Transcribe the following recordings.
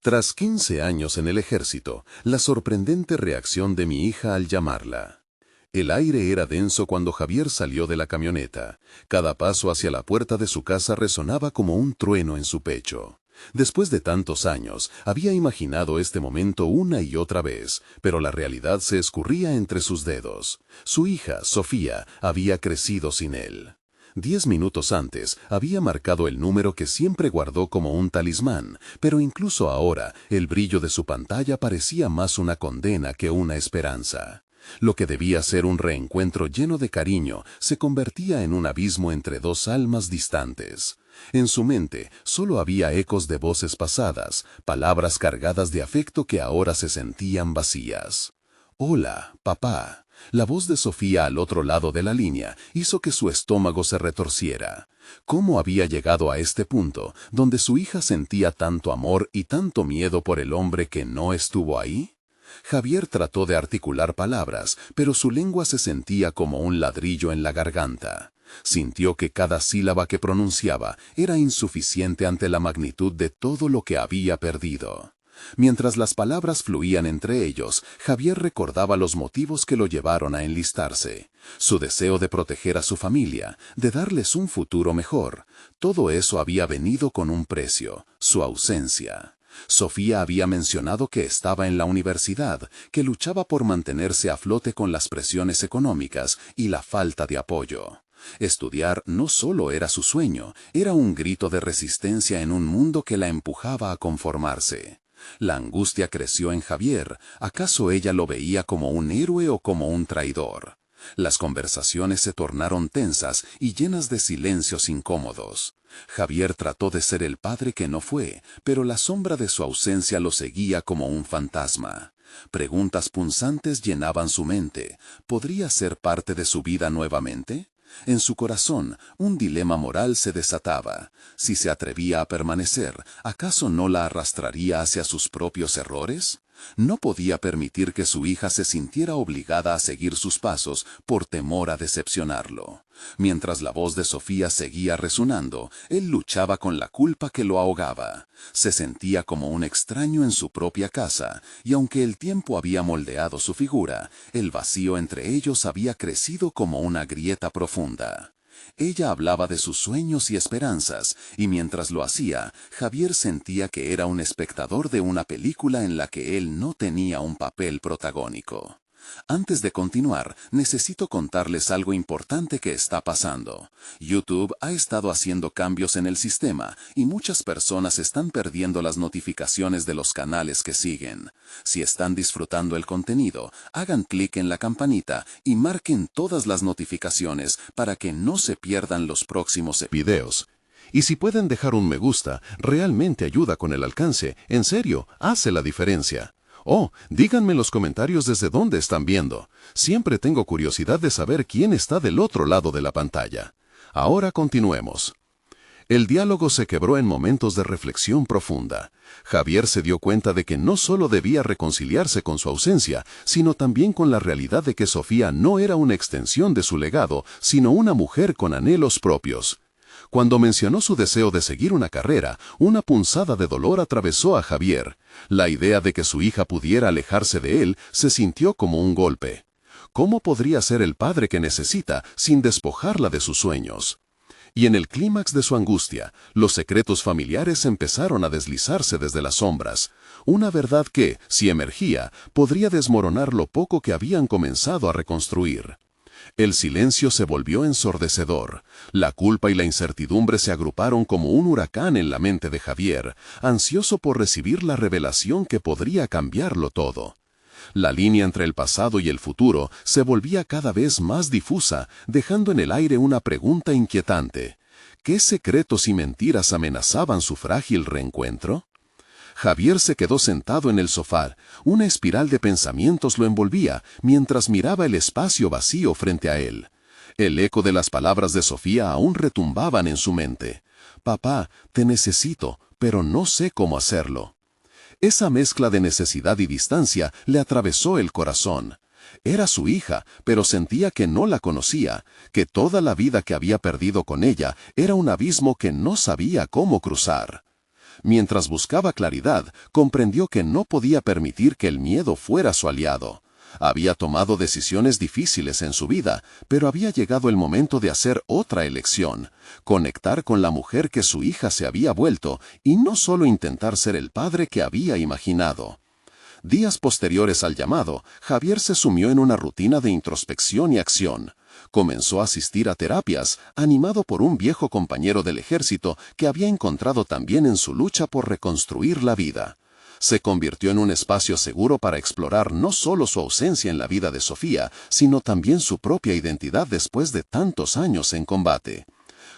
Tras 15 años en el ejército, la sorprendente reacción de mi hija al llamarla. El aire era denso cuando Javier salió de la camioneta. Cada paso hacia la puerta de su casa resonaba como un trueno en su pecho. Después de tantos años, había imaginado este momento una y otra vez, pero la realidad se escurría entre sus dedos. Su hija, Sofía, había crecido sin él. 10 minutos antes había marcado el número que siempre guardó como un talismán, pero incluso ahora el brillo de su pantalla parecía más una condena que una esperanza. Lo que debía ser un reencuentro lleno de cariño se convertía en un abismo entre dos almas distantes. En su mente solo había ecos de voces pasadas, palabras cargadas de afecto que ahora se sentían vacías. «Hola, papá». La voz de Sofía al otro lado de la línea hizo que su estómago se retorciera. ¿Cómo había llegado a este punto, donde su hija sentía tanto amor y tanto miedo por el hombre que no estuvo ahí? Javier trató de articular palabras, pero su lengua se sentía como un ladrillo en la garganta. Sintió que cada sílaba que pronunciaba era insuficiente ante la magnitud de todo lo que había perdido. Mientras las palabras fluían entre ellos, Javier recordaba los motivos que lo llevaron a enlistarse. Su deseo de proteger a su familia, de darles un futuro mejor. Todo eso había venido con un precio, su ausencia. Sofía había mencionado que estaba en la universidad, que luchaba por mantenerse a flote con las presiones económicas y la falta de apoyo. Estudiar no solo era su sueño, era un grito de resistencia en un mundo que la empujaba a conformarse. La angustia creció en Javier. ¿Acaso ella lo veía como un héroe o como un traidor? Las conversaciones se tornaron tensas y llenas de silencios incómodos. Javier trató de ser el padre que no fue, pero la sombra de su ausencia lo seguía como un fantasma. Preguntas punzantes llenaban su mente. ¿Podría ser parte de su vida nuevamente? En su corazón, un dilema moral se desataba. Si se atrevía a permanecer, ¿acaso no la arrastraría hacia sus propios errores? No podía permitir que su hija se sintiera obligada a seguir sus pasos por temor a decepcionarlo. Mientras la voz de Sofía seguía resonando, él luchaba con la culpa que lo ahogaba. Se sentía como un extraño en su propia casa, y aunque el tiempo había moldeado su figura, el vacío entre ellos había crecido como una grieta profunda. Ella hablaba de sus sueños y esperanzas, y mientras lo hacía, Javier sentía que era un espectador de una película en la que él no tenía un papel protagónico. Antes de continuar, necesito contarles algo importante que está pasando. YouTube ha estado haciendo cambios en el sistema y muchas personas están perdiendo las notificaciones de los canales que siguen. Si están disfrutando el contenido, hagan clic en la campanita y marquen todas las notificaciones para que no se pierdan los próximos videos. Y si pueden dejar un me gusta, realmente ayuda con el alcance. En serio, hace la diferencia. Oh, díganme en los comentarios desde dónde están viendo. Siempre tengo curiosidad de saber quién está del otro lado de la pantalla. Ahora continuemos. El diálogo se quebró en momentos de reflexión profunda. Javier se dio cuenta de que no solo debía reconciliarse con su ausencia, sino también con la realidad de que Sofía no era una extensión de su legado, sino una mujer con anhelos propios. Cuando mencionó su deseo de seguir una carrera, una punzada de dolor atravesó a Javier. La idea de que su hija pudiera alejarse de él se sintió como un golpe. ¿Cómo podría ser el padre que necesita sin despojarla de sus sueños? Y en el clímax de su angustia, los secretos familiares empezaron a deslizarse desde las sombras. Una verdad que, si emergía, podría desmoronar lo poco que habían comenzado a reconstruir. El silencio se volvió ensordecedor. La culpa y la incertidumbre se agruparon como un huracán en la mente de Javier, ansioso por recibir la revelación que podría cambiarlo todo. La línea entre el pasado y el futuro se volvía cada vez más difusa, dejando en el aire una pregunta inquietante. ¿Qué secretos y mentiras amenazaban su frágil reencuentro? Javier se quedó sentado en el sofá. Una espiral de pensamientos lo envolvía mientras miraba el espacio vacío frente a él. El eco de las palabras de Sofía aún retumbaban en su mente. «Papá, te necesito, pero no sé cómo hacerlo». Esa mezcla de necesidad y distancia le atravesó el corazón. Era su hija, pero sentía que no la conocía, que toda la vida que había perdido con ella era un abismo que no sabía cómo cruzar. Mientras buscaba claridad, comprendió que no podía permitir que el miedo fuera su aliado. Había tomado decisiones difíciles en su vida, pero había llegado el momento de hacer otra elección, conectar con la mujer que su hija se había vuelto y no solo intentar ser el padre que había imaginado. Días posteriores al llamado, Javier se sumió en una rutina de introspección y acción. Comenzó a asistir a terapias, animado por un viejo compañero del ejército que había encontrado también en su lucha por reconstruir la vida. Se convirtió en un espacio seguro para explorar no solo su ausencia en la vida de Sofía, sino también su propia identidad después de tantos años en combate.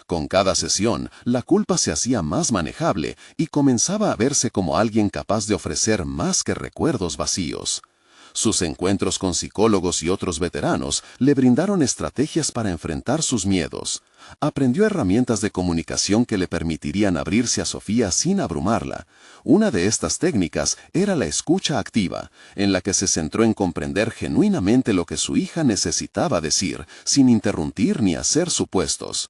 Con cada sesión, la culpa se hacía más manejable y comenzaba a verse como alguien capaz de ofrecer más que recuerdos vacíos. Sus encuentros con psicólogos y otros veteranos le brindaron estrategias para enfrentar sus miedos. Aprendió herramientas de comunicación que le permitirían abrirse a Sofía sin abrumarla. Una de estas técnicas era la escucha activa, en la que se centró en comprender genuinamente lo que su hija necesitaba decir, sin interrumpir ni hacer supuestos.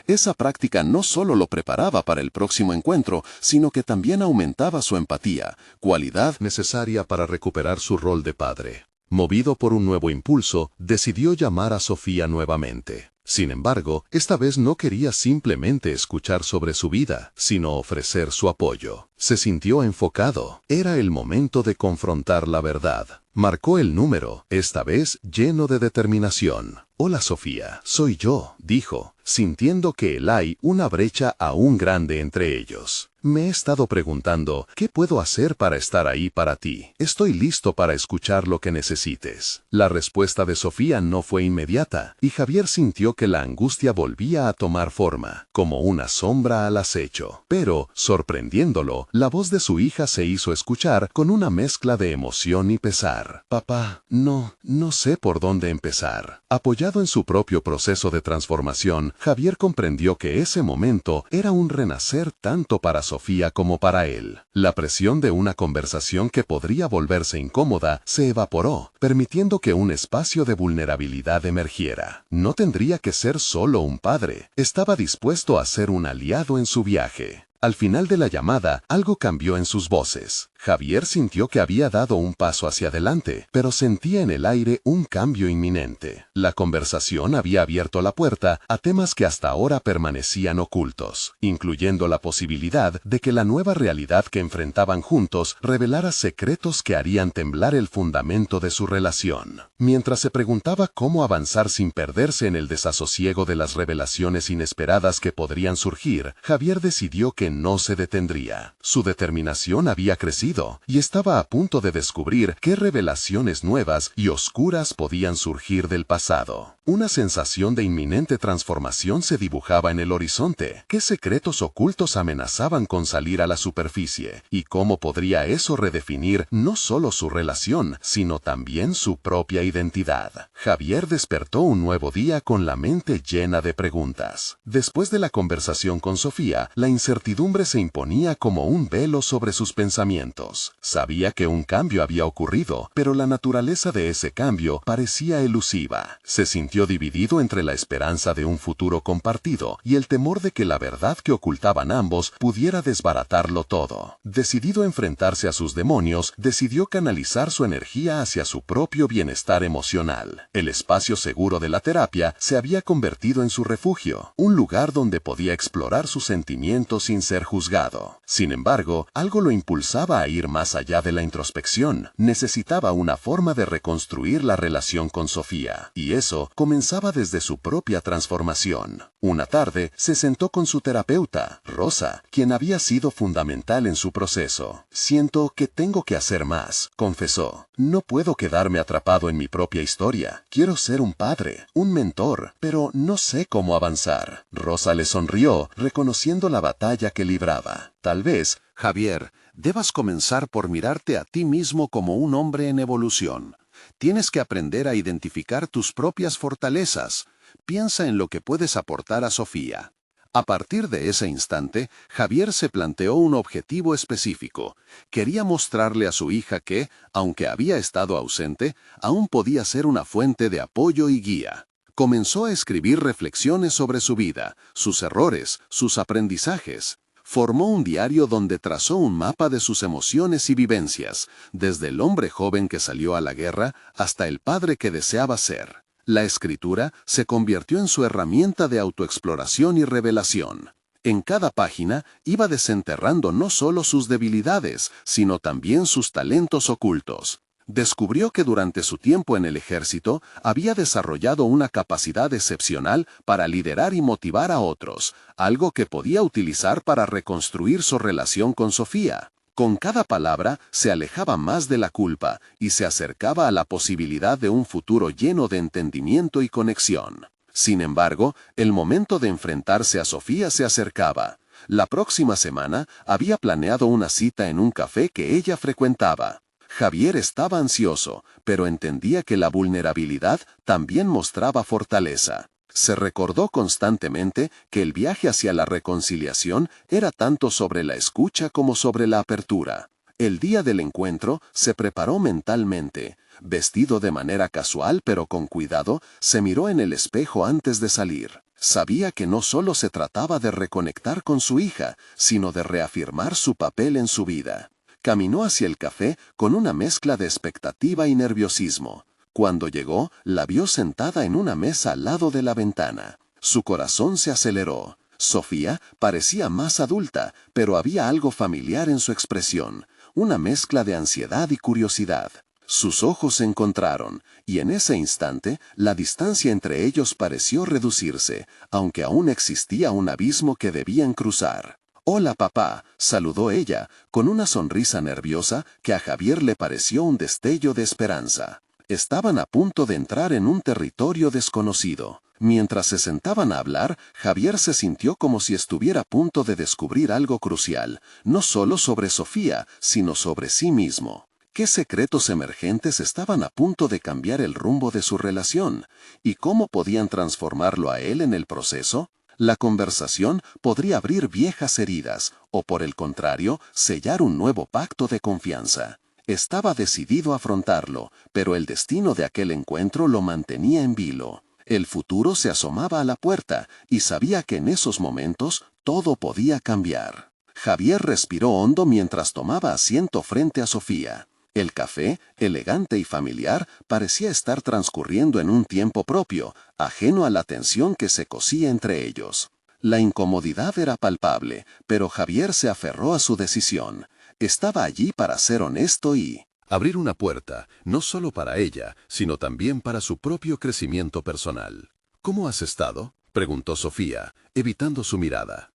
Esa práctica no solo lo preparaba para el próximo encuentro, sino que también aumentaba su empatía, cualidad necesaria para recuperar su rol de padre. Movido por un nuevo impulso, decidió llamar a Sofía nuevamente. Sin embargo, esta vez no quería simplemente escuchar sobre su vida, sino ofrecer su apoyo. Se sintió enfocado. Era el momento de confrontar la verdad. Marcó el número, esta vez lleno de determinación. «Hola Sofía, soy yo», dijo, sintiendo que hay una brecha aún grande entre ellos. «Me he estado preguntando, ¿qué puedo hacer para estar ahí para ti? Estoy listo para escuchar lo que necesites». La respuesta de Sofía no fue inmediata, y Javier sintió que la angustia volvía a tomar forma, como una sombra al acecho. Pero, sorprendiéndolo, la voz de su hija se hizo escuchar con una mezcla de emoción y pesar. «Papá, no sé por dónde empezar». Apoyado en su propio proceso de transformación, Javier comprendió que ese momento era un renacer tanto para Sofía como para él. La presión de una conversación que podría volverse incómoda se evaporó, permitiendo que un espacio de vulnerabilidad emergiera. No tendría que ser solo un padre, estaba dispuesto a ser un aliado en su viaje. Al final de la llamada, algo cambió en sus voces. Javier sintió que había dado un paso hacia adelante, pero sentía en el aire un cambio inminente. La conversación había abierto la puerta a temas que hasta ahora permanecían ocultos, incluyendo la posibilidad de que la nueva realidad que enfrentaban juntos revelara secretos que harían temblar el fundamento de su relación. Mientras se preguntaba cómo avanzar sin perderse en el desasosiego de las revelaciones inesperadas que podrían surgir, Javier decidió que no se detendría. Su determinación había crecido y estaba a punto de descubrir qué revelaciones nuevas y oscuras podían surgir del pasado. Una sensación de inminente transformación se dibujaba en el horizonte. ¿Qué secretos ocultos amenazaban con salir a la superficie? ¿Y cómo podría eso redefinir no solo su relación, sino también su propia identidad? Javier despertó un nuevo día con la mente llena de preguntas. Después de la conversación con Sofía, la incertidumbre se imponía como un velo sobre sus pensamientos. Sabía que un cambio había ocurrido, pero la naturaleza de ese cambio parecía elusiva. Se sintió dividido entre la esperanza de un futuro compartido y el temor de que la verdad que ocultaban ambos pudiera desbaratarlo todo. Decidido a enfrentarse a sus demonios, decidió canalizar su energía hacia su propio bienestar emocional. El espacio seguro de la terapia se había convertido en su refugio, un lugar donde podía explorar sus sentimientos sin ser juzgado. Sin embargo, algo lo impulsaba a ir más allá de la introspección. Necesitaba una forma de reconstruir la relación con Sofía, y eso comenzaba desde su propia transformación. Una tarde, se sentó con su terapeuta, Rosa, quien había sido fundamental en su proceso. «Siento que tengo que hacer más», confesó. «No puedo quedarme atrapado en mi propia historia. Quiero ser un padre, un mentor, pero no sé cómo avanzar». Rosa le sonrió, reconociendo la batalla que libraba. «Tal vez, Javier, debas comenzar por mirarte a ti mismo como un hombre en evolución. Tienes que aprender a identificar tus propias fortalezas. Piensa en lo que puedes aportar a Sofía». A partir de ese instante, Javier se planteó un objetivo específico. Quería mostrarle a su hija que, aunque había estado ausente, aún podía ser una fuente de apoyo y guía. Comenzó a escribir reflexiones sobre su vida, sus errores, sus aprendizajes. Formó un diario donde trazó un mapa de sus emociones y vivencias, desde el hombre joven que salió a la guerra hasta el padre que deseaba ser. La escritura se convirtió en su herramienta de autoexploración y revelación. En cada página iba desenterrando no solo sus debilidades, sino también sus talentos ocultos. Descubrió que durante su tiempo en el ejército había desarrollado una capacidad excepcional para liderar y motivar a otros, algo que podía utilizar para reconstruir su relación con Sofía. Con cada palabra se alejaba más de la culpa y se acercaba a la posibilidad de un futuro lleno de entendimiento y conexión. Sin embargo, el momento de enfrentarse a Sofía se acercaba. La próxima semana había planeado una cita en un café que ella frecuentaba. Javier estaba ansioso, pero entendía que la vulnerabilidad también mostraba fortaleza. Se recordó constantemente que el viaje hacia la reconciliación era tanto sobre la escucha como sobre la apertura. El día del encuentro se preparó mentalmente. Vestido de manera casual pero con cuidado, se miró en el espejo antes de salir. Sabía que no solo se trataba de reconectar con su hija, sino de reafirmar su papel en su vida. Caminó hacia el café con una mezcla de expectativa y nerviosismo. Cuando llegó, la vio sentada en una mesa al lado de la ventana. Su corazón se aceleró. Sofía parecía más adulta, pero había algo familiar en su expresión, una mezcla de ansiedad y curiosidad. Sus ojos se encontraron, y en ese instante, la distancia entre ellos pareció reducirse, aunque aún existía un abismo que debían cruzar. «Hola, papá», saludó ella, con una sonrisa nerviosa que a Javier le pareció un destello de esperanza. Estaban a punto de entrar en un territorio desconocido. Mientras se sentaban a hablar, Javier se sintió como si estuviera a punto de descubrir algo crucial, no solo sobre Sofía, sino sobre sí mismo. ¿Qué secretos emergentes estaban a punto de cambiar el rumbo de su relación? ¿Y cómo podían transformarlo a él en el proceso? La conversación podría abrir viejas heridas, o por el contrario, sellar un nuevo pacto de confianza. Estaba decidido a afrontarlo, pero el destino de aquel encuentro lo mantenía en vilo. El futuro se asomaba a la puerta, y sabía que en esos momentos todo podía cambiar. Javier respiró hondo mientras tomaba asiento frente a Sofía. El café, elegante y familiar, parecía estar transcurriendo en un tiempo propio, ajeno a la tensión que se cosía entre ellos. La incomodidad era palpable, pero Javier se aferró a su decisión. Estaba allí para ser honesto y abrir una puerta, no solo para ella, sino también para su propio crecimiento personal. «¿Cómo has estado?», preguntó Sofía, evitando su mirada.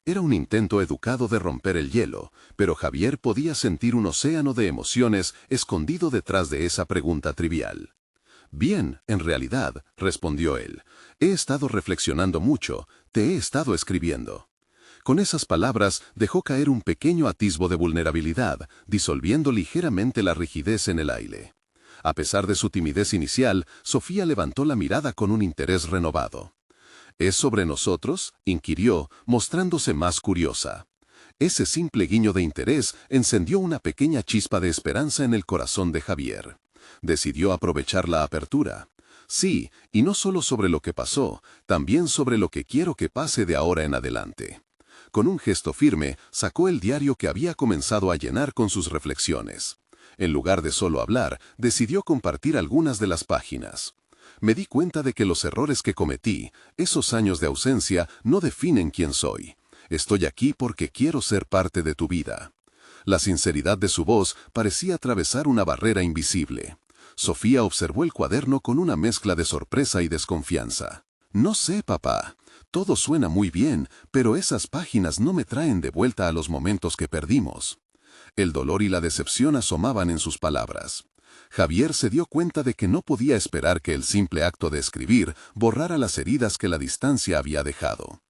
Era un intento educado de romper el hielo, pero Javier podía sentir un océano de emociones escondido detrás de esa pregunta trivial. «Bien, en realidad», respondió él. «He estado reflexionando mucho, te he estado escribiendo». Con esas palabras dejó caer un pequeño atisbo de vulnerabilidad, disolviendo ligeramente la rigidez en el aire. A pesar de su timidez inicial, Sofía levantó la mirada con un interés renovado. «¿Es sobre nosotros?», inquirió, mostrándose más curiosa. Ese simple guiño de interés encendió una pequeña chispa de esperanza en el corazón de Javier. Decidió aprovechar la apertura. «Sí, y no solo sobre lo que pasó, también sobre lo que quiero que pase de ahora en adelante». Con un gesto firme, sacó el diario que había comenzado a llenar con sus reflexiones. En lugar de solo hablar, decidió compartir algunas de las páginas. «Me di cuenta de que los errores que cometí, esos años de ausencia, no definen quién soy. Estoy aquí porque quiero ser parte de tu vida». La sinceridad de su voz parecía atravesar una barrera invisible. Sofía observó el cuaderno con una mezcla de sorpresa y desconfianza. «No sé, papá. Todo suena muy bien, pero esas páginas no me traen de vuelta a los momentos que perdimos». El dolor y la decepción asomaban en sus palabras. Javier se dio cuenta de que no podía esperar que el simple acto de escribir borrara las heridas que la distancia había dejado.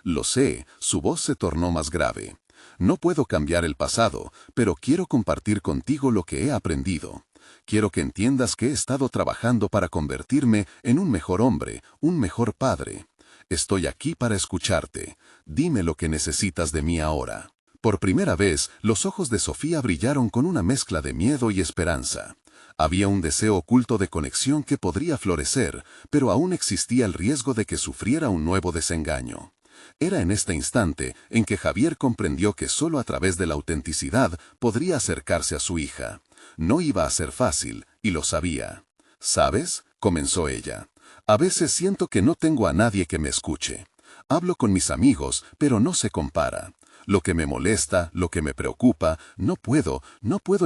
«Lo sé», su voz se tornó más grave. «No puedo cambiar el pasado, pero quiero compartir contigo lo que he aprendido. Quiero que entiendas que he estado trabajando para convertirme en un mejor hombre, un mejor padre. Estoy aquí para escucharte. Dime lo que necesitas de mí ahora». Por primera vez, los ojos de Sofía brillaron con una mezcla de miedo y esperanza. Había un deseo oculto de conexión que podría florecer, pero aún existía el riesgo de que sufriera un nuevo desengaño. Era en este instante en que Javier comprendió que solo a través de la autenticidad podría acercarse a su hija. No iba a ser fácil, y lo sabía. ¿Sabes?, comenzó ella. A veces siento que no tengo a nadie que me escuche. Hablo con mis amigos, pero no se compara. Lo que me molesta, lo que me preocupa, no puedo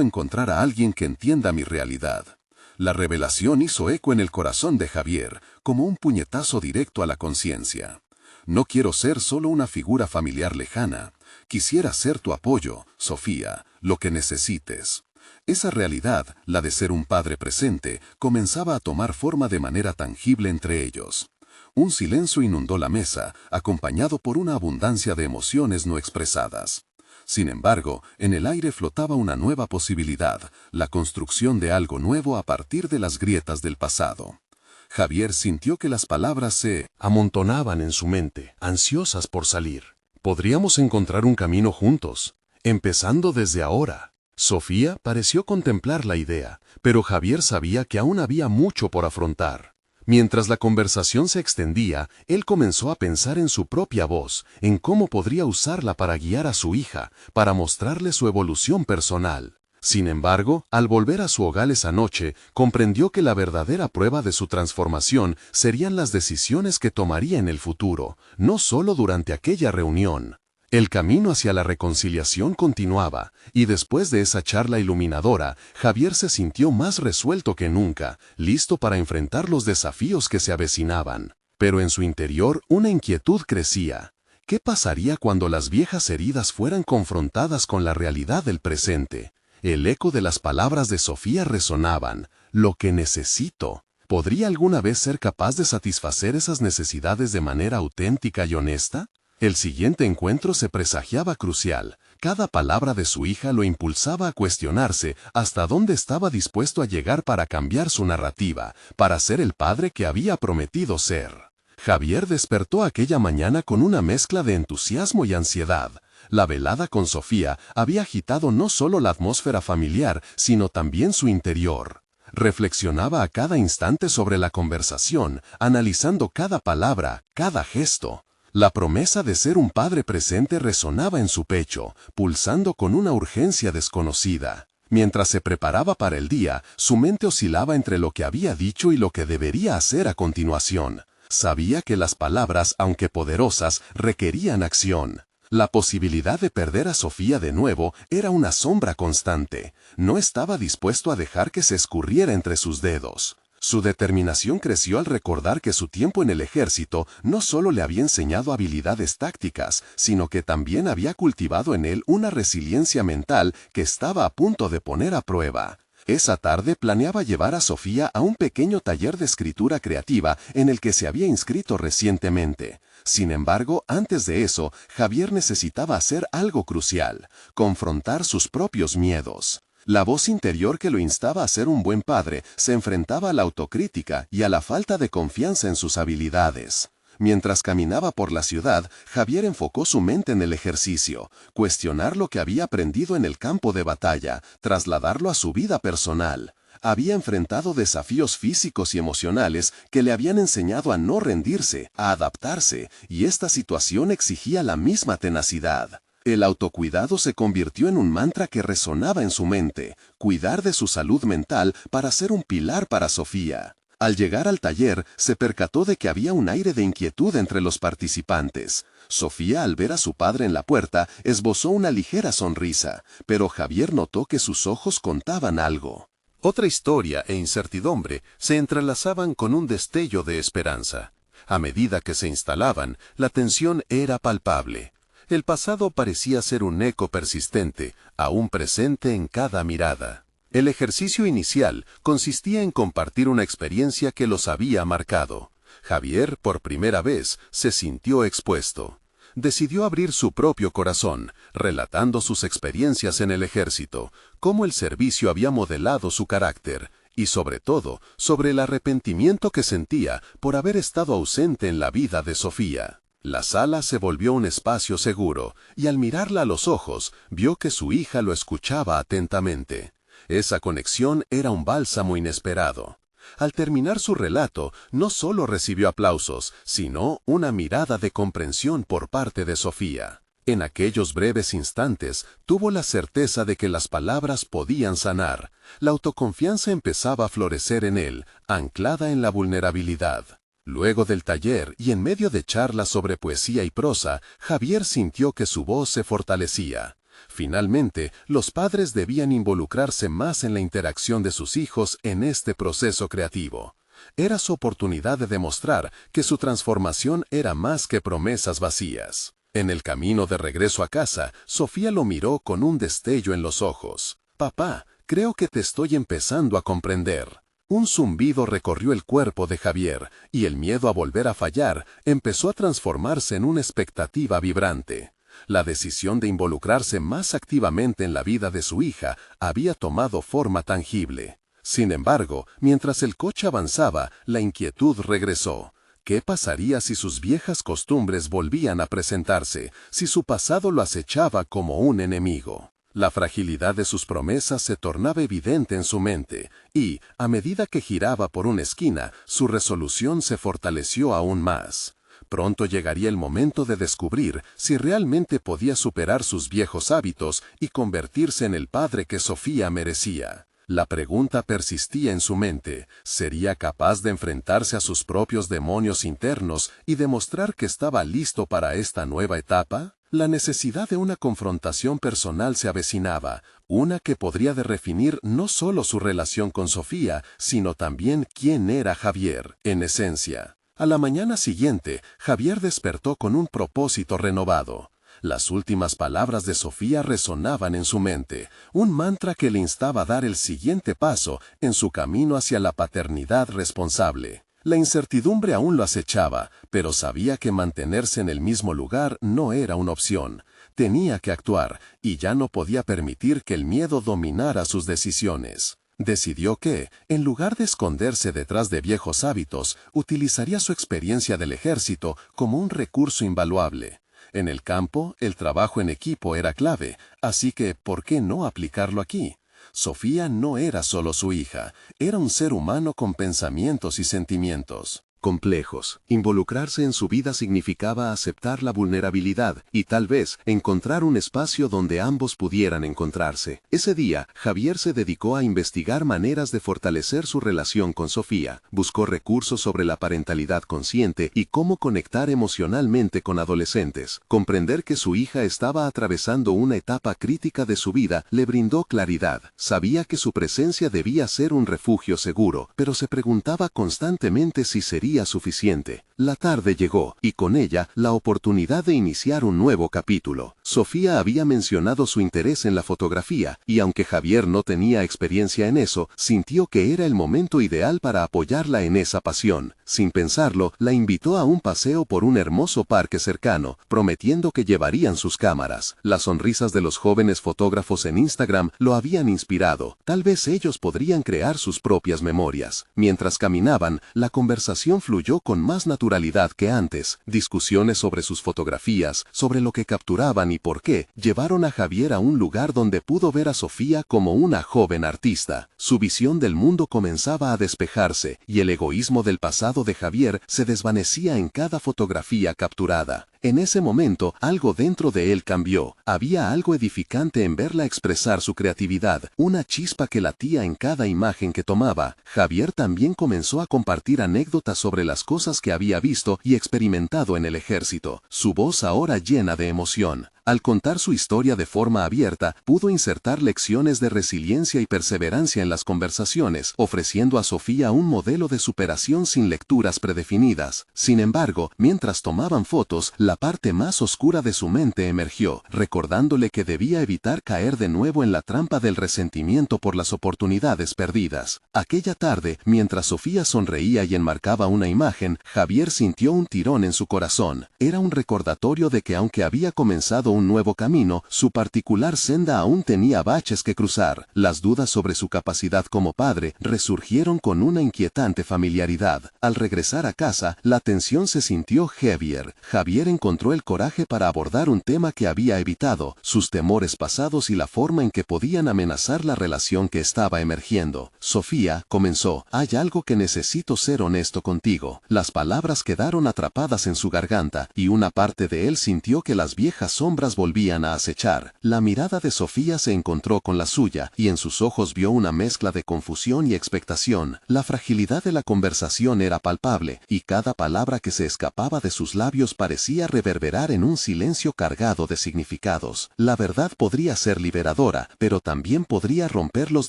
encontrar a alguien que entienda mi realidad. La revelación hizo eco en el corazón de Javier, como un puñetazo directo a la conciencia. No quiero ser solo una figura familiar lejana. Quisiera ser tu apoyo, Sofía, lo que necesites. Esa realidad, la de ser un padre presente, comenzaba a tomar forma de manera tangible entre ellos. Un silencio inundó la mesa, acompañado por una abundancia de emociones no expresadas. Sin embargo, en el aire flotaba una nueva posibilidad, la construcción de algo nuevo a partir de las grietas del pasado. Javier sintió que las palabras se amontonaban en su mente, ansiosas por salir. Podríamos encontrar un camino juntos, empezando desde ahora. Sofía pareció contemplar la idea, pero Javier sabía que aún había mucho por afrontar. Mientras la conversación se extendía, él comenzó a pensar en su propia voz, en cómo podría usarla para guiar a su hija, para mostrarle su evolución personal. Sin embargo, al volver a su hogar esa noche, comprendió que la verdadera prueba de su transformación serían las decisiones que tomaría en el futuro, no solo durante aquella reunión. El camino hacia la reconciliación continuaba, y después de esa charla iluminadora, Javier se sintió más resuelto que nunca, listo para enfrentar los desafíos que se avecinaban. Pero en su interior una inquietud crecía. ¿Qué pasaría cuando las viejas heridas fueran confrontadas con la realidad del presente? El eco de las palabras de Sofía resonaban. Lo que necesito. ¿Podría alguna vez ser capaz de satisfacer esas necesidades de manera auténtica y honesta? El siguiente encuentro se presagiaba crucial. Cada palabra de su hija lo impulsaba a cuestionarse hasta dónde estaba dispuesto a llegar para cambiar su narrativa, para ser el padre que había prometido ser. Javier despertó aquella mañana con una mezcla de entusiasmo y ansiedad. La velada con Sofía había agitado no solo la atmósfera familiar, sino también su interior. Reflexionaba a cada instante sobre la conversación, analizando cada palabra, cada gesto. La promesa de ser un padre presente resonaba en su pecho, pulsando con una urgencia desconocida. Mientras se preparaba para el día, su mente oscilaba entre lo que había dicho y lo que debería hacer a continuación. Sabía que las palabras, aunque poderosas, requerían acción. La posibilidad de perder a Sofía de nuevo era una sombra constante. No estaba dispuesto a dejar que se escurriera entre sus dedos. Su determinación creció al recordar que su tiempo en el ejército no solo le había enseñado habilidades tácticas, sino que también había cultivado en él una resiliencia mental que estaba a punto de poner a prueba. Esa tarde planeaba llevar a Sofía a un pequeño taller de escritura creativa en el que se había inscrito recientemente. Sin embargo, antes de eso, Javier necesitaba hacer algo crucial: confrontar sus propios miedos. La voz interior que lo instaba a ser un buen padre se enfrentaba a la autocrítica y a la falta de confianza en sus habilidades. Mientras caminaba por la ciudad, Javier enfocó su mente en el ejercicio, cuestionar lo que había aprendido en el campo de batalla, trasladarlo a su vida personal. Había enfrentado desafíos físicos y emocionales que le habían enseñado a no rendirse, a adaptarse, y esta situación exigía la misma tenacidad. El autocuidado se convirtió en un mantra que resonaba en su mente: cuidar de su salud mental para ser un pilar para Sofía. Al llegar al taller, se percató de que había un aire de inquietud entre los participantes. Sofía, al ver a su padre en la puerta, esbozó una ligera sonrisa, pero Javier notó que sus ojos contaban algo. Otra historia e incertidumbre se entrelazaban con un destello de esperanza. A medida que se instalaban, la tensión era palpable. El pasado parecía ser un eco persistente, aún presente en cada mirada. El ejercicio inicial consistía en compartir una experiencia que los había marcado. Javier, por primera vez, se sintió expuesto. Decidió abrir su propio corazón, relatando sus experiencias en el ejército, cómo el servicio había modelado su carácter, y sobre todo, sobre el arrepentimiento que sentía por haber estado ausente en la vida de Sofía. La sala se volvió un espacio seguro, y al mirarla a los ojos, vio que su hija lo escuchaba atentamente. Esa conexión era un bálsamo inesperado. Al terminar su relato, no solo recibió aplausos, sino una mirada de comprensión por parte de Sofía. En aquellos breves instantes, tuvo la certeza de que las palabras podían sanar. La autoconfianza empezaba a florecer en él, anclada en la vulnerabilidad. Luego del taller y en medio de charlas sobre poesía y prosa, Javier sintió que su voz se fortalecía. Finalmente, los padres debían involucrarse más en la interacción de sus hijos en este proceso creativo. Era su oportunidad de demostrar que su transformación era más que promesas vacías. En el camino de regreso a casa, Sofía lo miró con un destello en los ojos. «Papá, creo que te estoy empezando a comprender». Un zumbido recorrió el cuerpo de Javier, y el miedo a volver a fallar empezó a transformarse en una expectativa vibrante. La decisión de involucrarse más activamente en la vida de su hija había tomado forma tangible. Sin embargo, mientras el coche avanzaba, la inquietud regresó. ¿Qué pasaría si sus viejas costumbres volvían a presentarse, si su pasado lo acechaba como un enemigo? La fragilidad de sus promesas se tornaba evidente en su mente, y, a medida que giraba por una esquina, su resolución se fortaleció aún más. Pronto llegaría el momento de descubrir si realmente podía superar sus viejos hábitos y convertirse en el padre que Sofía merecía. La pregunta persistía en su mente: ¿sería capaz de enfrentarse a sus propios demonios internos y demostrar que estaba listo para esta nueva etapa? La necesidad de una confrontación personal se avecinaba, una que podría definir no solo su relación con Sofía, sino también quién era Javier, en esencia. A la mañana siguiente, Javier despertó con un propósito renovado. Las últimas palabras de Sofía resonaban en su mente, un mantra que le instaba a dar el siguiente paso en su camino hacia la paternidad responsable. La incertidumbre aún lo acechaba, pero sabía que mantenerse en el mismo lugar no era una opción. Tenía que actuar, y ya no podía permitir que el miedo dominara sus decisiones. Decidió que, en lugar de esconderse detrás de viejos hábitos, utilizaría su experiencia del ejército como un recurso invaluable. En el campo, el trabajo en equipo era clave, así que, ¿por qué no aplicarlo aquí? Sofía no era solo su hija, era un ser humano con pensamientos y sentimientos complejos. Involucrarse en su vida significaba aceptar la vulnerabilidad y tal vez encontrar un espacio donde ambos pudieran encontrarse. Ese día, Javier se dedicó a investigar maneras de fortalecer su relación con Sofía. Buscó recursos sobre la parentalidad consciente y cómo conectar emocionalmente con adolescentes. Comprender que su hija estaba atravesando una etapa crítica de su vida le brindó claridad. Sabía que su presencia debía ser un refugio seguro, pero se preguntaba constantemente si sería suficiente. La tarde llegó, y con ella, la oportunidad de iniciar un nuevo capítulo. Sofía había mencionado su interés en la fotografía, y aunque Javier no tenía experiencia en eso, sintió que era el momento ideal para apoyarla en esa pasión. Sin pensarlo, la invitó a un paseo por un hermoso parque cercano, prometiendo que llevarían sus cámaras. Las sonrisas de los jóvenes fotógrafos en Instagram lo habían inspirado. Tal vez ellos podrían crear sus propias memorias. Mientras caminaban, la conversación fluyó con más naturalidad que antes. Discusiones sobre sus fotografías, sobre lo que capturaban y por qué, llevaron a Javier a un lugar donde pudo ver a Sofía como una joven artista. Su visión del mundo comenzaba a despejarse, y el egoísmo del pasado de Javier se desvanecía en cada fotografía capturada. En ese momento, algo dentro de él cambió. Había algo edificante en verla expresar su creatividad, una chispa que latía en cada imagen que tomaba. Javier también comenzó a compartir anécdotas sobre las cosas que había visto y experimentado en el ejército, su voz ahora llena de emoción. Al contar su historia de forma abierta, pudo insertar lecciones de resiliencia y perseverancia en las conversaciones, ofreciendo a Sofía un modelo de superación sin lecturas predefinidas. Sin embargo, mientras tomaban fotos, la parte más oscura de su mente emergió, recordándole que debía evitar caer de nuevo en la trampa del resentimiento por las oportunidades perdidas. Aquella tarde, mientras Sofía sonreía y enmarcaba una imagen, Javier sintió un tirón en su corazón. Era un recordatorio de que aunque había comenzado un nuevo camino, su particular senda aún tenía baches que cruzar. Las dudas sobre su capacidad como padre resurgieron con una inquietante familiaridad. Al regresar a casa, la tensión se sintió heavier. Javier encontró el coraje para abordar un tema que había evitado, sus temores pasados y la forma en que podían amenazar la relación que estaba emergiendo. Sofía, comenzó, hay algo que necesito ser honesto contigo. Las palabras quedaron atrapadas en su garganta, y una parte de él sintió que las viejas sombras volvían a acechar. La mirada de Sofía se encontró con la suya, y en sus ojos vio una mezcla de confusión y expectación. La fragilidad de la conversación era palpable, y cada palabra que se escapaba de sus labios parecía reverberar en un silencio cargado de significados. La verdad podría ser liberadora, pero también podría romper los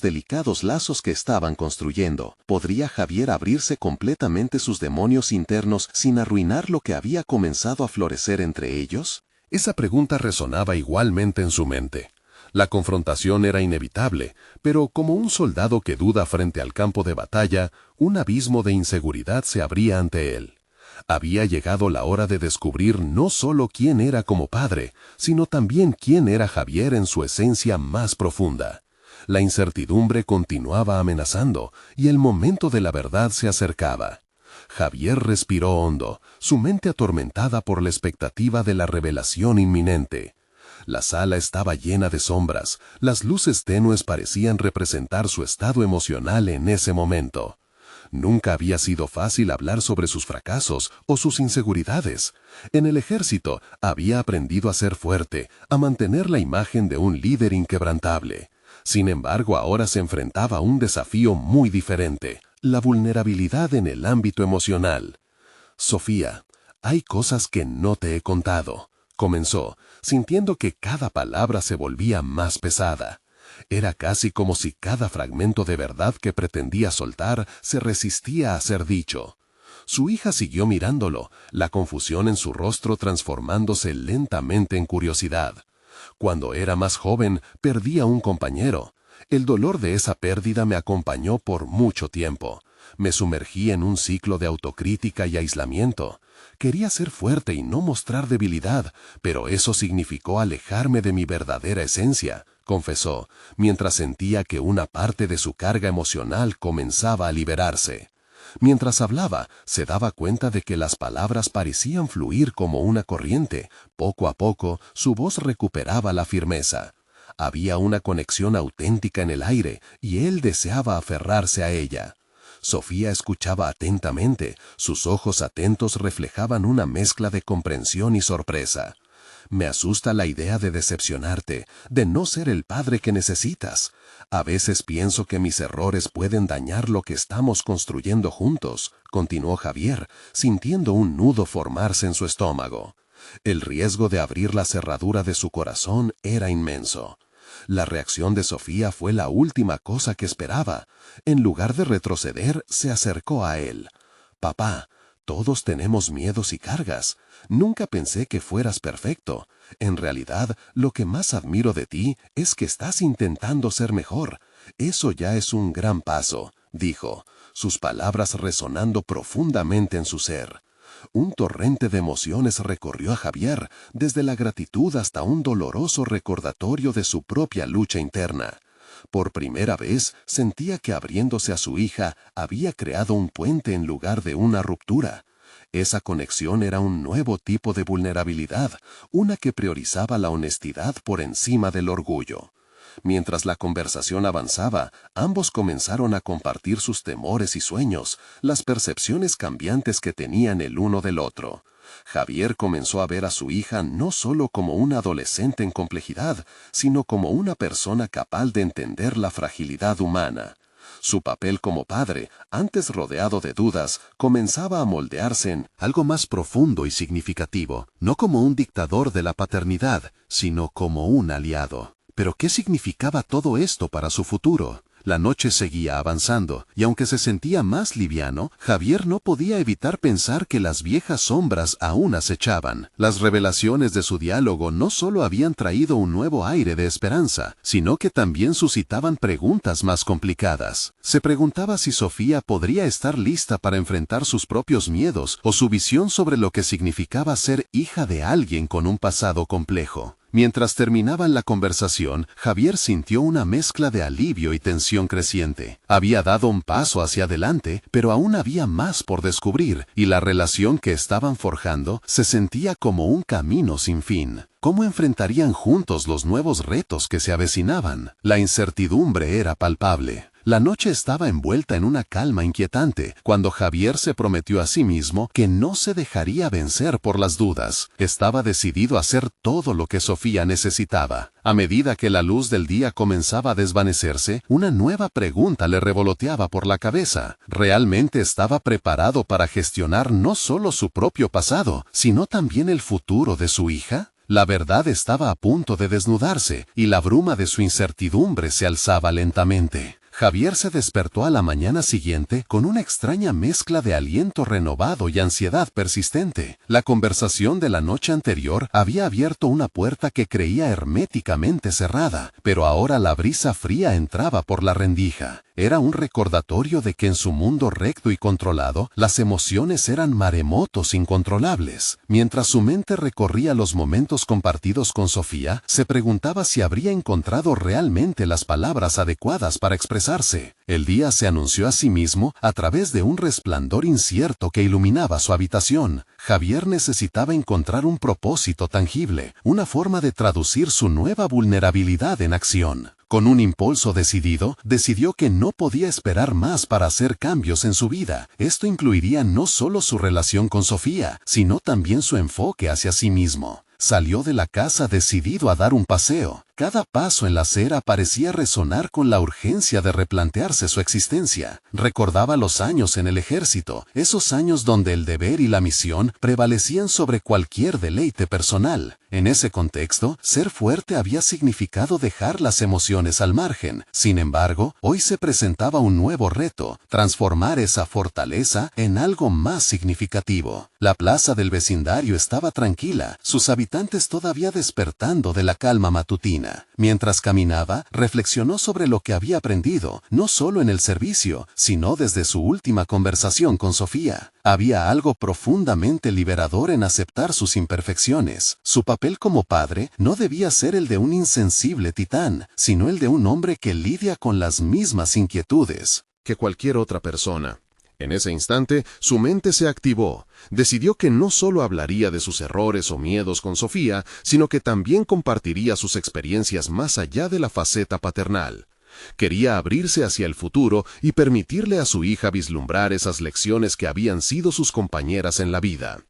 delicados lazos que estaban construyendo. ¿Podría Javier abrirse completamente sus demonios internos sin arruinar lo que había comenzado a florecer entre ellos? Esa pregunta resonaba igualmente en su mente. La confrontación era inevitable, pero como un soldado que duda frente al campo de batalla, un abismo de inseguridad se abría ante él. Había llegado la hora de descubrir no solo quién era como padre, sino también quién era Javier en su esencia más profunda. La incertidumbre continuaba amenazando, y el momento de la verdad se acercaba. Javier respiró hondo, su mente atormentada por la expectativa de la revelación inminente. La sala estaba llena de sombras, las luces tenues parecían representar su estado emocional en ese momento. Nunca había sido fácil hablar sobre sus fracasos o sus inseguridades. En el ejército había aprendido a ser fuerte, a mantener la imagen de un líder inquebrantable. Sin embargo, ahora se enfrentaba a un desafío muy diferente, la vulnerabilidad en el ámbito emocional. Sofía, hay cosas que no te he contado, comenzó, sintiendo que cada palabra se volvía más pesada. Era casi como si cada fragmento de verdad que pretendía soltar se resistía a ser dicho. Su hija siguió mirándolo, la confusión en su rostro transformándose lentamente en curiosidad. Cuando era más joven, perdí a un compañero. El dolor de esa pérdida me acompañó por mucho tiempo. Me sumergí en un ciclo de autocrítica y aislamiento. Quería ser fuerte y no mostrar debilidad, pero eso significó alejarme de mi verdadera esencia, confesó, mientras sentía que una parte de su carga emocional comenzaba a liberarse. Mientras hablaba, se daba cuenta de que las palabras parecían fluir como una corriente. Poco a poco, su voz recuperaba la firmeza. Había una conexión auténtica en el aire, y él deseaba aferrarse a ella. Sofía escuchaba atentamente, sus ojos atentos reflejaban una mezcla de comprensión y sorpresa. Me asusta la idea de decepcionarte, de no ser el padre que necesitas. A veces pienso que mis errores pueden dañar lo que estamos construyendo juntos, continuó Javier, sintiendo un nudo formarse en su estómago. El riesgo de abrir la cerradura de su corazón era inmenso. La reacción de Sofía fue la última cosa que esperaba. En lugar de retroceder, se acercó a él. «Papá, todos tenemos miedos y cargas. Nunca pensé que fueras perfecto. En realidad, lo que más admiro de ti es que estás intentando ser mejor. Eso ya es un gran paso», dijo, sus palabras resonando profundamente en su ser. Un torrente de emociones recorrió a Javier, desde la gratitud hasta un doloroso recordatorio de su propia lucha interna. Por primera vez sentía que abriéndose a su hija había creado un puente en lugar de una ruptura. Esa conexión era un nuevo tipo de vulnerabilidad, una que priorizaba la honestidad por encima del orgullo. Mientras la conversación avanzaba, ambos comenzaron a compartir sus temores y sueños, las percepciones cambiantes que tenían el uno del otro. Javier comenzó a ver a su hija no solo como una adolescente en complejidad, sino como una persona capaz de entender la fragilidad humana. Su papel como padre, antes rodeado de dudas, comenzaba a moldearse en algo más profundo y significativo, no como un dictador de la paternidad, sino como un aliado. ¿Pero qué significaba todo esto para su futuro? La noche seguía avanzando, y aunque se sentía más liviano, Javier no podía evitar pensar que las viejas sombras aún acechaban. Las revelaciones de su diálogo no solo habían traído un nuevo aire de esperanza, sino que también suscitaban preguntas más complicadas. Se preguntaba si Sofía podría estar lista para enfrentar sus propios miedos o su visión sobre lo que significaba ser hija de alguien con un pasado complejo. Mientras terminaban la conversación, Javier sintió una mezcla de alivio y tensión creciente. Había dado un paso hacia adelante, pero aún había más por descubrir, y la relación que estaban forjando se sentía como un camino sin fin. ¿Cómo enfrentarían juntos los nuevos retos que se avecinaban? La incertidumbre era palpable. La noche estaba envuelta en una calma inquietante, cuando Javier se prometió a sí mismo que no se dejaría vencer por las dudas. Estaba decidido a hacer todo lo que Sofía necesitaba. A medida que la luz del día comenzaba a desvanecerse, una nueva pregunta le revoloteaba por la cabeza. ¿Realmente estaba preparado para gestionar no solo su propio pasado, sino también el futuro de su hija? La verdad estaba a punto de desnudarse, y la bruma de su incertidumbre se alzaba lentamente. Javier se despertó a la mañana siguiente con una extraña mezcla de aliento renovado y ansiedad persistente. La conversación de la noche anterior había abierto una puerta que creía herméticamente cerrada, pero ahora la brisa fría entraba por la rendija. Era un recordatorio de que en su mundo recto y controlado, las emociones eran maremotos incontrolables. Mientras su mente recorría los momentos compartidos con Sofía, se preguntaba si habría encontrado realmente las palabras adecuadas para expresarse. El día se anunció a sí mismo a través de un resplandor incierto que iluminaba su habitación. Javier necesitaba encontrar un propósito tangible, una forma de traducir su nueva vulnerabilidad en acción. Con un impulso decidido, decidió que no podía esperar más para hacer cambios en su vida. Esto incluiría no solo su relación con Sofía, sino también su enfoque hacia sí mismo. Salió de la casa decidido a dar un paseo. Cada paso en la acera parecía resonar con la urgencia de replantearse su existencia. Recordaba los años en el ejército, esos años donde el deber y la misión prevalecían sobre cualquier deleite personal. En ese contexto, ser fuerte había significado dejar las emociones al margen. Sin embargo, hoy se presentaba un nuevo reto, transformar esa fortaleza en algo más significativo. La plaza del vecindario estaba tranquila, sus habitantes todavía despertando de la calma matutina. Mientras caminaba, reflexionó sobre lo que había aprendido, no solo en el servicio, sino desde su última conversación con Sofía. Había algo profundamente liberador en aceptar sus imperfecciones. Su papel como padre no debía ser el de un insensible titán, sino el de un hombre que lidia con las mismas inquietudes que cualquier otra persona. En ese instante, su mente se activó. Decidió que no solo hablaría de sus errores o miedos con Sofía, sino que también compartiría sus experiencias más allá de la faceta paternal. Quería abrirse hacia el futuro y permitirle a su hija vislumbrar esas lecciones que habían sido sus compañeras en la vida.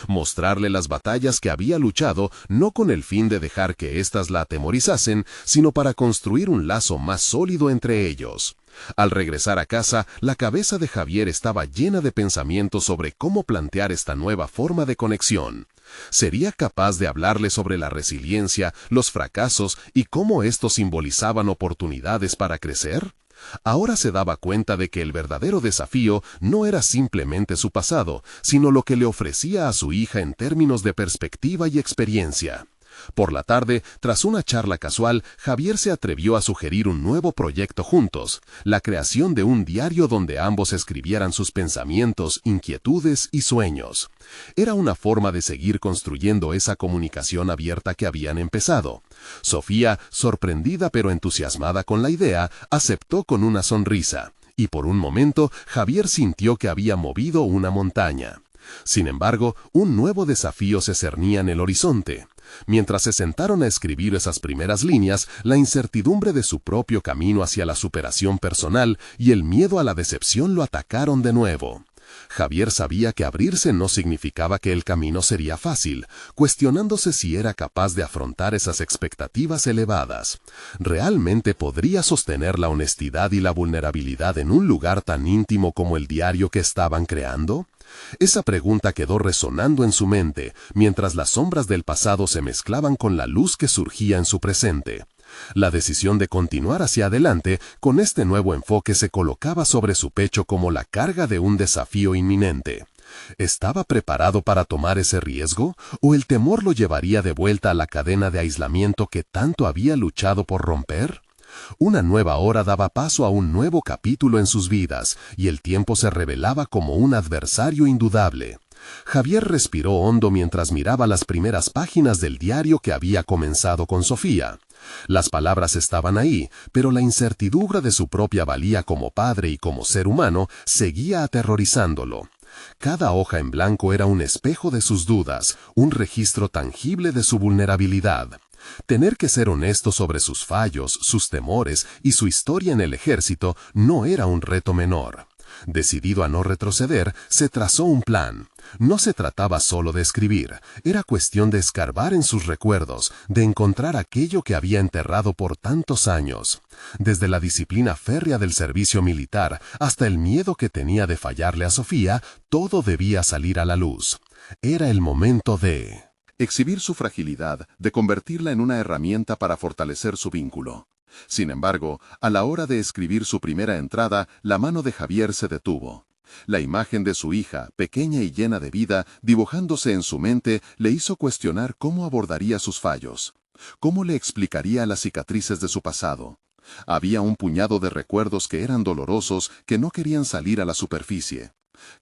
Mostrarle las batallas que había luchado no con el fin de dejar que éstas la atemorizasen, sino para construir un lazo más sólido entre ellos. Al regresar a casa, la cabeza de Javier estaba llena de pensamientos sobre cómo plantear esta nueva forma de conexión. ¿Sería capaz de hablarle sobre la resiliencia, los fracasos y cómo estos simbolizaban oportunidades para crecer? Ahora se daba cuenta de que el verdadero desafío no era simplemente su pasado, sino lo que le ofrecía a su hija en términos de perspectiva y experiencia. Por la tarde, tras una charla casual, Javier se atrevió a sugerir un nuevo proyecto juntos, la creación de un diario donde ambos escribieran sus pensamientos, inquietudes y sueños. Era una forma de seguir construyendo esa comunicación abierta que habían empezado. Sofía, sorprendida pero entusiasmada con la idea, aceptó con una sonrisa, y por un momento Javier sintió que había movido una montaña. Sin embargo, un nuevo desafío se cernía en el horizonte. Mientras se sentaron a escribir esas primeras líneas, la incertidumbre de su propio camino hacia la superación personal y el miedo a la decepción lo atacaron de nuevo. Javier sabía que abrirse no significaba que el camino sería fácil, cuestionándose si era capaz de afrontar esas expectativas elevadas. ¿Realmente podría sostener la honestidad y la vulnerabilidad en un lugar tan íntimo como el diario que estaban creando? Esa pregunta quedó resonando en su mente, mientras las sombras del pasado se mezclaban con la luz que surgía en su presente. La decisión de continuar hacia adelante con este nuevo enfoque se colocaba sobre su pecho como la carga de un desafío inminente. ¿Estaba preparado para tomar ese riesgo, o el temor lo llevaría de vuelta a la cadena de aislamiento que tanto había luchado por romper? Una nueva hora daba paso a un nuevo capítulo en sus vidas, y el tiempo se revelaba como un adversario indudable. Javier respiró hondo mientras miraba las primeras páginas del diario que había comenzado con Sofía. Las palabras estaban ahí, pero la incertidumbre de su propia valía como padre y como ser humano seguía aterrorizándolo. Cada hoja en blanco era un espejo de sus dudas, un registro tangible de su vulnerabilidad. Tener que ser honesto sobre sus fallos, sus temores y su historia en el ejército no era un reto menor. Decidido a no retroceder, se trazó un plan. No se trataba solo de escribir, era cuestión de escarbar en sus recuerdos, de encontrar aquello que había enterrado por tantos años. Desde la disciplina férrea del servicio militar hasta el miedo que tenía de fallarle a Sofía, todo debía salir a la luz. Era el momento de exhibir su fragilidad, de convertirla en una herramienta para fortalecer su vínculo. Sin embargo, a la hora de escribir su primera entrada, la mano de Javier se detuvo. La imagen de su hija, pequeña y llena de vida, dibujándose en su mente, le hizo cuestionar cómo abordaría sus fallos. ¿Cómo le explicaría las cicatrices de su pasado? Había un puñado de recuerdos que eran dolorosos, que no querían salir a la superficie.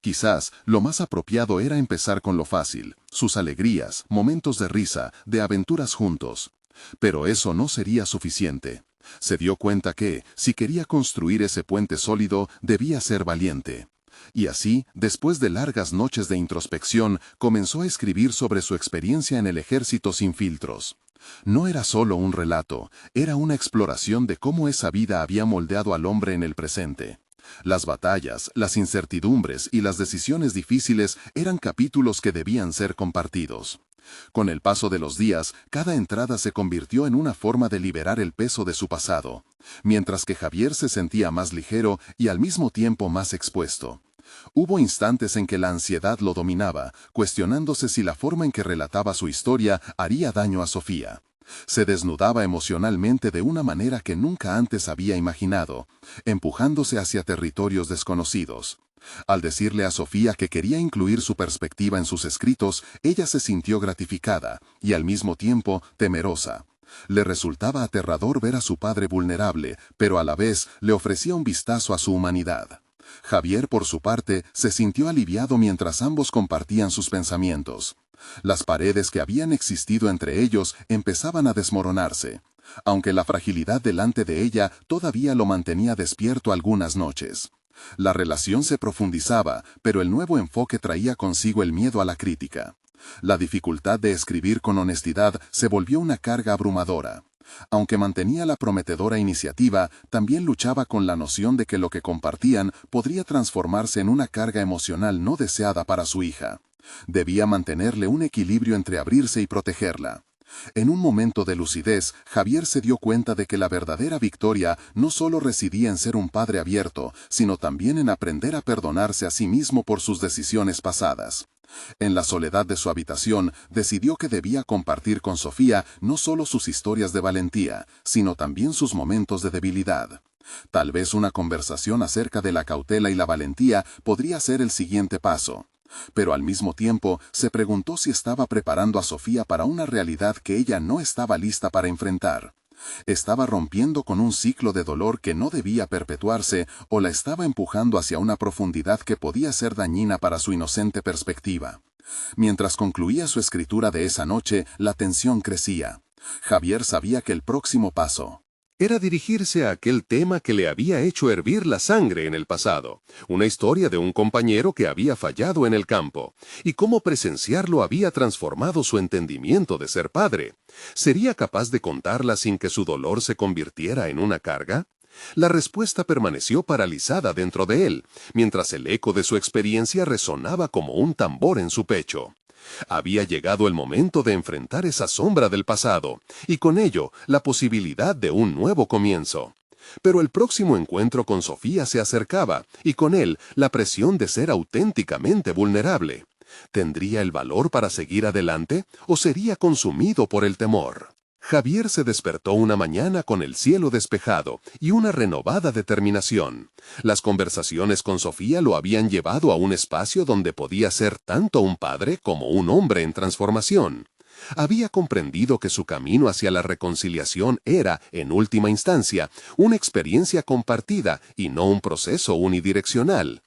Quizás lo más apropiado era empezar con lo fácil, sus alegrías, momentos de risa, de aventuras juntos. Pero eso no sería suficiente. Se dio cuenta que, si quería construir ese puente sólido, debía ser valiente. Y así, después de largas noches de introspección, comenzó a escribir sobre su experiencia en el ejército sin filtros. No era solo un relato, era una exploración de cómo esa vida había moldeado al hombre en el presente. Las batallas, las incertidumbres y las decisiones difíciles eran capítulos que debían ser compartidos. Con el paso de los días, cada entrada se convirtió en una forma de liberar el peso de su pasado, mientras que Javier se sentía más ligero y al mismo tiempo más expuesto. Hubo instantes en que la ansiedad lo dominaba, cuestionándose si la forma en que relataba su historia haría daño a Sofía. Se desnudaba emocionalmente de una manera que nunca antes había imaginado, empujándose hacia territorios desconocidos. Al decirle a Sofía que quería incluir su perspectiva en sus escritos, ella se sintió gratificada y al mismo tiempo temerosa. Le resultaba aterrador ver a su padre vulnerable, pero a la vez le ofrecía un vistazo a su humanidad. Javier, por su parte, se sintió aliviado mientras ambos compartían sus pensamientos. Las paredes que habían existido entre ellos empezaban a desmoronarse, aunque la fragilidad delante de ella todavía lo mantenía despierto algunas noches. La relación se profundizaba, pero el nuevo enfoque traía consigo el miedo a la crítica. La dificultad de escribir con honestidad se volvió una carga abrumadora. Aunque mantenía la prometedora iniciativa, también luchaba con la noción de que lo que compartían podría transformarse en una carga emocional no deseada para su hija. Debía mantenerle un equilibrio entre abrirse y protegerla. En un momento de lucidez, Javier se dio cuenta de que la verdadera victoria no solo residía en ser un padre abierto, sino también en aprender a perdonarse a sí mismo por sus decisiones pasadas. En la soledad de su habitación, decidió que debía compartir con Sofía no solo sus historias de valentía, sino también sus momentos de debilidad. Tal vez una conversación acerca de la cautela y la valentía podría ser el siguiente paso. Pero al mismo tiempo se preguntó si estaba preparando a Sofía para una realidad que ella no estaba lista para enfrentar. ¿Estaba rompiendo con un ciclo de dolor que no debía perpetuarse o la estaba empujando hacia una profundidad que podía ser dañina para su inocente perspectiva? Mientras concluía su escritura de esa noche, la tensión crecía. Javier sabía que el próximo paso era dirigirse a aquel tema que le había hecho hervir la sangre en el pasado, una historia de un compañero que había fallado en el campo, y cómo presenciarlo había transformado su entendimiento de ser padre. ¿Sería capaz de contarla sin que su dolor se convirtiera en una carga? La respuesta permaneció paralizada dentro de él, mientras el eco de su experiencia resonaba como un tambor en su pecho. Había llegado el momento de enfrentar esa sombra del pasado, y con ello la posibilidad de un nuevo comienzo. Pero el próximo encuentro con Sofía se acercaba, y con él la presión de ser auténticamente vulnerable. ¿Tendría el valor para seguir adelante, o sería consumido por el temor? Javier se despertó una mañana con el cielo despejado y una renovada determinación. Las conversaciones con Sofía lo habían llevado a un espacio donde podía ser tanto un padre como un hombre en transformación. Había comprendido que su camino hacia la reconciliación era, en última instancia, una experiencia compartida y no un proceso unidireccional.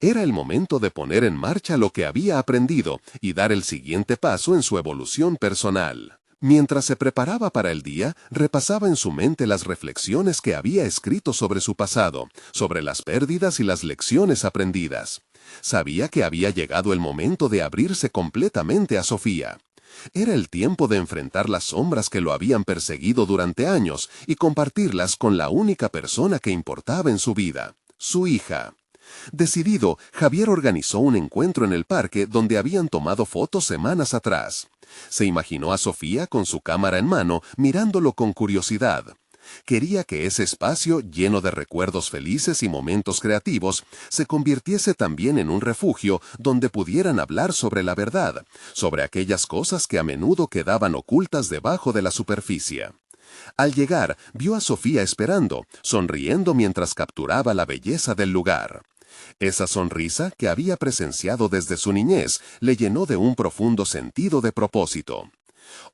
Era el momento de poner en marcha lo que había aprendido y dar el siguiente paso en su evolución personal. Mientras se preparaba para el día, repasaba en su mente las reflexiones que había escrito sobre su pasado, sobre las pérdidas y las lecciones aprendidas. Sabía que había llegado el momento de abrirse completamente a Sofía. Era el tiempo de enfrentar las sombras que lo habían perseguido durante años y compartirlas con la única persona que importaba en su vida, su hija. Decidido, Javier organizó un encuentro en el parque donde habían tomado fotos semanas atrás. Se imaginó a Sofía con su cámara en mano, mirándolo con curiosidad. Quería que ese espacio, lleno de recuerdos felices y momentos creativos, se convirtiese también en un refugio donde pudieran hablar sobre la verdad, sobre aquellas cosas que a menudo quedaban ocultas debajo de la superficie. Al llegar, vio a Sofía esperando, sonriendo mientras capturaba la belleza del lugar. Esa sonrisa, que había presenciado desde su niñez, le llenó de un profundo sentido de propósito.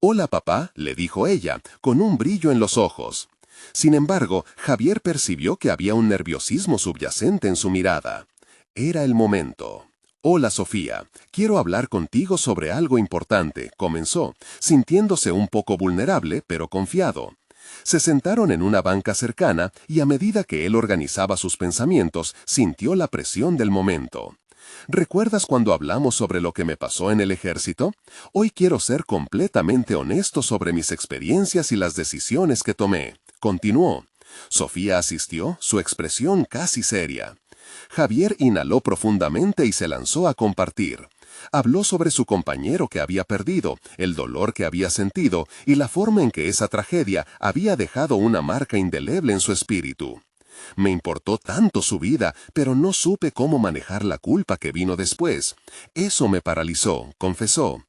«Hola, papá», le dijo ella, con un brillo en los ojos. Sin embargo, Javier percibió que había un nerviosismo subyacente en su mirada. Era el momento. «Hola, Sofía, quiero hablar contigo sobre algo importante», comenzó, sintiéndose un poco vulnerable, pero confiado. Se sentaron en una banca cercana y a medida que él organizaba sus pensamientos, sintió la presión del momento. «¿Recuerdas cuando hablamos sobre lo que me pasó en el ejército? Hoy quiero ser completamente honesto sobre mis experiencias y las decisiones que tomé», continuó. Sofía asistió, su expresión casi seria. Javier inhaló profundamente y se lanzó a compartir. Habló sobre su compañero que había perdido, el dolor que había sentido y la forma en que esa tragedia había dejado una marca indeleble en su espíritu. «Me importó tanto su vida, pero no supe cómo manejar la culpa que vino después. Eso me paralizó», confesó.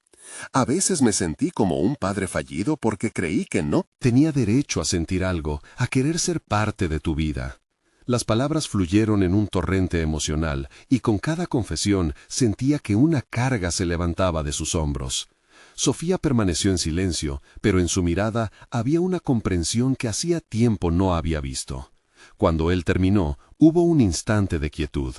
«A veces me sentí como un padre fallido porque creí que no tenía derecho a sentir algo, a querer ser parte de tu vida». Las palabras fluyeron en un torrente emocional, y con cada confesión sentía que una carga se levantaba de sus hombros. Sofía permaneció en silencio, pero en su mirada había una comprensión que hacía tiempo no había visto. Cuando él terminó, hubo un instante de quietud.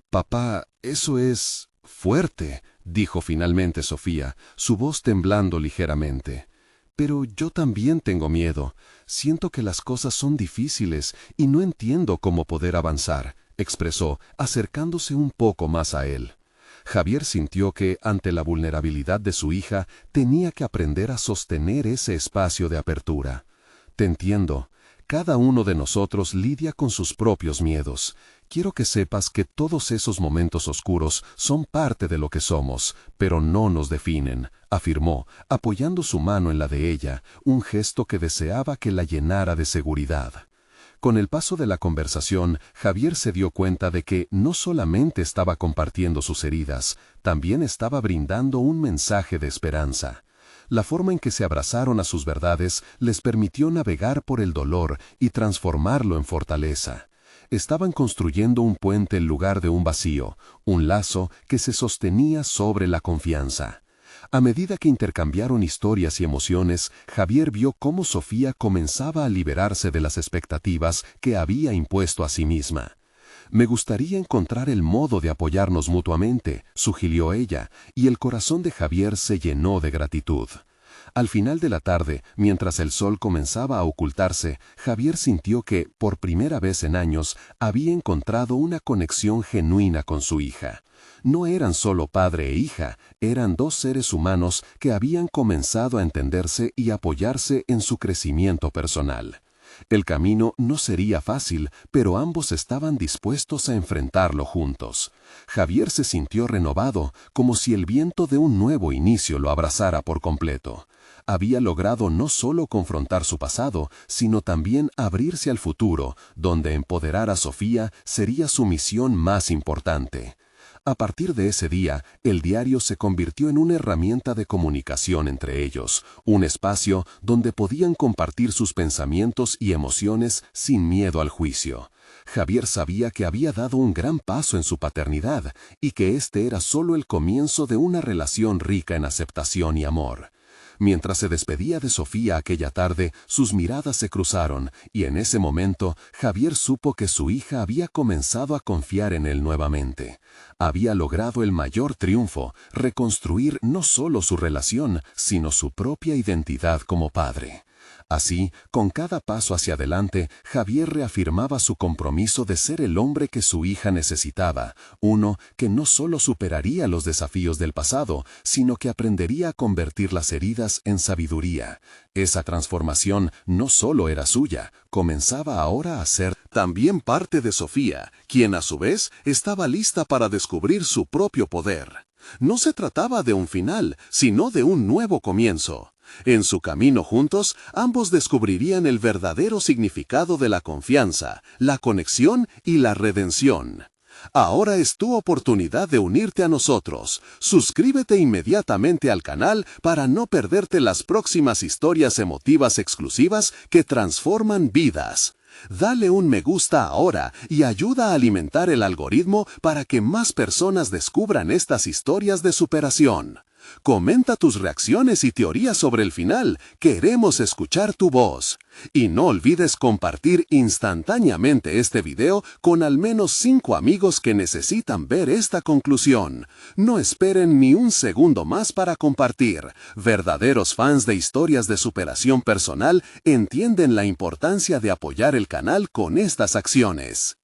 «Papá, eso es fuerte», dijo finalmente Sofía, su voz temblando ligeramente. «Pero yo también tengo miedo. Siento que las cosas son difíciles y no entiendo cómo poder avanzar», expresó, acercándose un poco más a él. Javier sintió que, ante la vulnerabilidad de su hija, tenía que aprender a sostener ese espacio de apertura. «Te entiendo. Cada uno de nosotros lidia con sus propios miedos. Quiero que sepas que todos esos momentos oscuros son parte de lo que somos, pero no nos definen», afirmó, apoyando su mano en la de ella, un gesto que deseaba que la llenara de seguridad. Con el paso de la conversación, Javier se dio cuenta de que no solamente estaba compartiendo sus heridas, también estaba brindando un mensaje de esperanza. La forma en que se abrazaron a sus verdades les permitió navegar por el dolor y transformarlo en fortaleza. Estaban construyendo un puente en lugar de un vacío, un lazo que se sostenía sobre la confianza. A medida que intercambiaron historias y emociones, Javier vio cómo Sofía comenzaba a liberarse de las expectativas que había impuesto a sí misma. «Me gustaría encontrar el modo de apoyarnos mutuamente», sugirió ella, y el corazón de Javier se llenó de gratitud. Al final de la tarde, mientras el sol comenzaba a ocultarse, Javier sintió que, por primera vez en años, había encontrado una conexión genuina con su hija. No eran solo padre e hija, eran dos seres humanos que habían comenzado a entenderse y apoyarse en su crecimiento personal. El camino no sería fácil, pero ambos estaban dispuestos a enfrentarlo juntos. Javier se sintió renovado, como si el viento de un nuevo inicio lo abrazara por completo. Había logrado no solo confrontar su pasado, sino también abrirse al futuro, donde empoderar a Sofía sería su misión más importante. A partir de ese día, el diario se convirtió en una herramienta de comunicación entre ellos, un espacio donde podían compartir sus pensamientos y emociones sin miedo al juicio. Javier sabía que había dado un gran paso en su paternidad y que este era solo el comienzo de una relación rica en aceptación y amor. Mientras se despedía de Sofía aquella tarde, sus miradas se cruzaron, y en ese momento Javier supo que su hija había comenzado a confiar en él nuevamente. Había logrado el mayor triunfo, reconstruir no solo su relación, sino su propia identidad como padre. Así, con cada paso hacia adelante, Javier reafirmaba su compromiso de ser el hombre que su hija necesitaba, uno que no solo superaría los desafíos del pasado, sino que aprendería a convertir las heridas en sabiduría. Esa transformación no solo era suya, comenzaba ahora a ser también parte de Sofía, quien a su vez estaba lista para descubrir su propio poder. No se trataba de un final, sino de un nuevo comienzo. En su camino juntos, ambos descubrirían el verdadero significado de la confianza, la conexión y la redención. Ahora es tu oportunidad de unirte a nosotros. Suscríbete inmediatamente al canal para no perderte las próximas historias emotivas exclusivas que transforman vidas. Dale un me gusta ahora y ayuda a alimentar el algoritmo para que más personas descubran estas historias de superación. Comenta tus reacciones y teorías sobre el final. Queremos escuchar tu voz. Y no olvides compartir instantáneamente este video con al menos 5 amigos que necesitan ver esta conclusión. No esperen ni un segundo más para compartir. Verdaderos fans de historias de superación personal entienden la importancia de apoyar el canal con estas acciones.